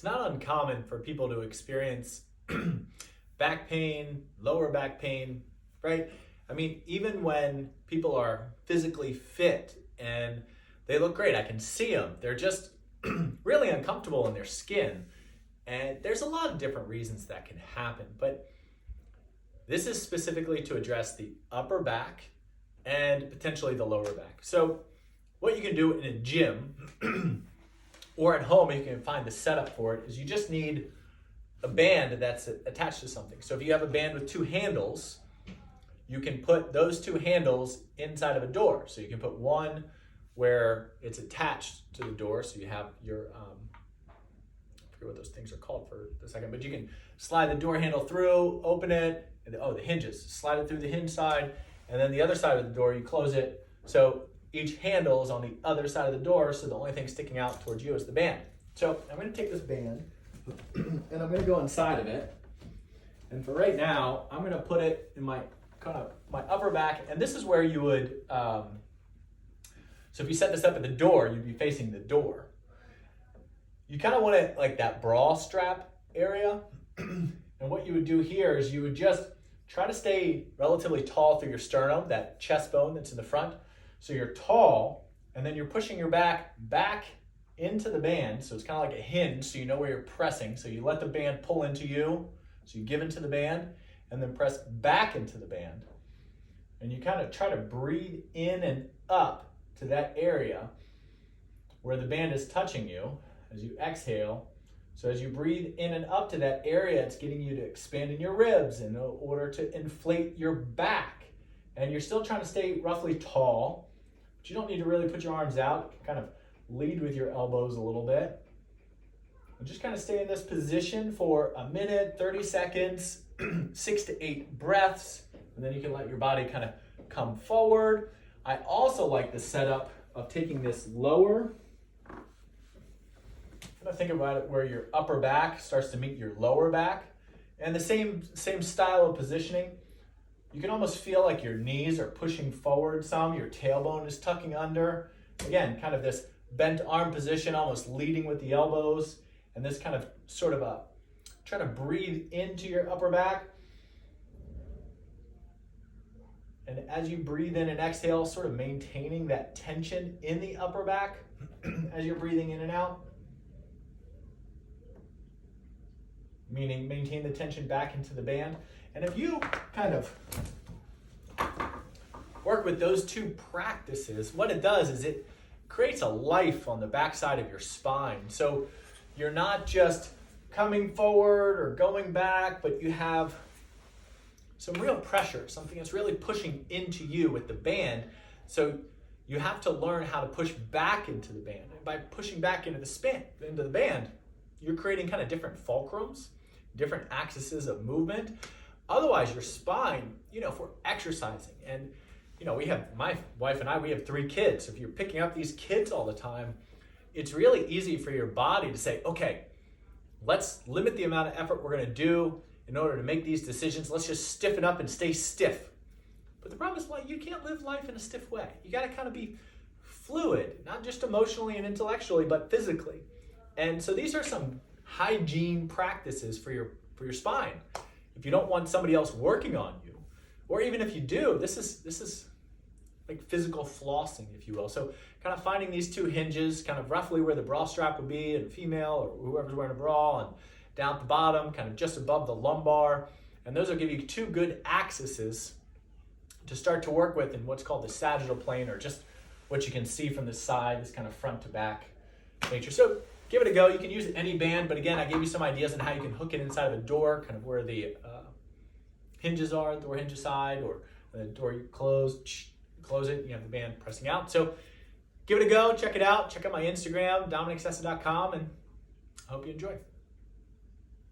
not uncommon for people to experience back pain, lower back pain, right? I mean, even when people are physically fit and they look great, I can see them. They're just really uncomfortable in their skin. And there's a lot of different reasons that can happen, but this is specifically to address the upper back and potentially the lower back. So what you can do in a gym or at home, you can find the setup for it, is you just need a band that's attached to something. So if you have a band with two handles, you can put those two handles inside of a door. So you can put one where it's attached to the door, so you have your, I forget what those things are called for a second, but you can slide the door handle through, open it, and the hinges, slide it through the hinge side, and then the other side of the door, you close it. So each handle is on the other side of the door, so the only thing sticking out towards you is the band. So I'm gonna take this band, and I'm gonna go inside of it. And for right now, I'm gonna put it in my upper back, and this is where you would, so if you set this up at the door, you'd be facing the door. You kind of want it like that bra strap area. And what you would do here is you would just try to stay relatively tall through your sternum, that chest bone that's in the front. So you're tall, and then you're pushing your back into the band. So it's kind of like a hinge, so you know where you're pressing. So you let the band pull into you. So you give into the band, and then press back into the band. And you kind of try to breathe in and up to that area where the band is touching you as you exhale. So as you breathe in and up to that area, it's getting you to expand in your ribs in order to inflate your back. And you're still trying to stay roughly tall, but you don't need to really put your arms out. You can kind of lead with your elbows a little bit. And just kind of stay in this position for a minute, 30 seconds, 6 to 8 breaths, and then you can let your body kind of come forward. I also like the setup of taking this lower. Think about it where your upper back starts to meet your lower back, and the same style of positioning. You can almost feel like your knees are pushing forward some, your tailbone is tucking under. Again, kind of this bent arm position, almost leading with the elbows, and this kind of sort of try to breathe into your upper back. And as you breathe in and exhale, sort of maintaining that tension in the upper back as you're breathing in and out. Meaning maintain the tension back into the band. And if you kind of work with those two practices, what it does is it creates a life on the backside of your spine. So you're not just coming forward or going back, but you have some real pressure, something that's really pushing into you with the band. So you have to learn how to push back into the band. And by pushing back into the band, you're creating kind of different fulcrums, different axes of movement. Otherwise, your spine, if we're exercising, and we have, my wife and I, we have 3 kids. If you're picking up these kids all the time, it's really easy for your body to say, okay, let's limit the amount of effort we're gonna do in order to make these decisions. Let's just stiffen up and stay stiff. But the problem is, you can't live life in a stiff way. You gotta kind of be fluid, not just emotionally and intellectually, but physically. And so these are some hygiene practices for your spine. If you don't want somebody else working on you, or even if you do, this is like physical flossing, if you will. So kind of finding these 2 hinges, kind of roughly where the bra strap would be in a female or whoever's wearing a bra, and down at the bottom, kind of just above the lumbar. And those will give you 2 good axes to start to work with in what's called the sagittal plane, or just what you can see from the side, this kind of front to back nature. So give it a go. You can use any band, but again, I gave you some ideas on how you can hook it inside of a door, kind of where the hinges are, the door hinge side, or the door you close it, you have the band pressing out. So give it a go, check it out. Check out my Instagram, DominicSessa.com, and I hope you enjoy.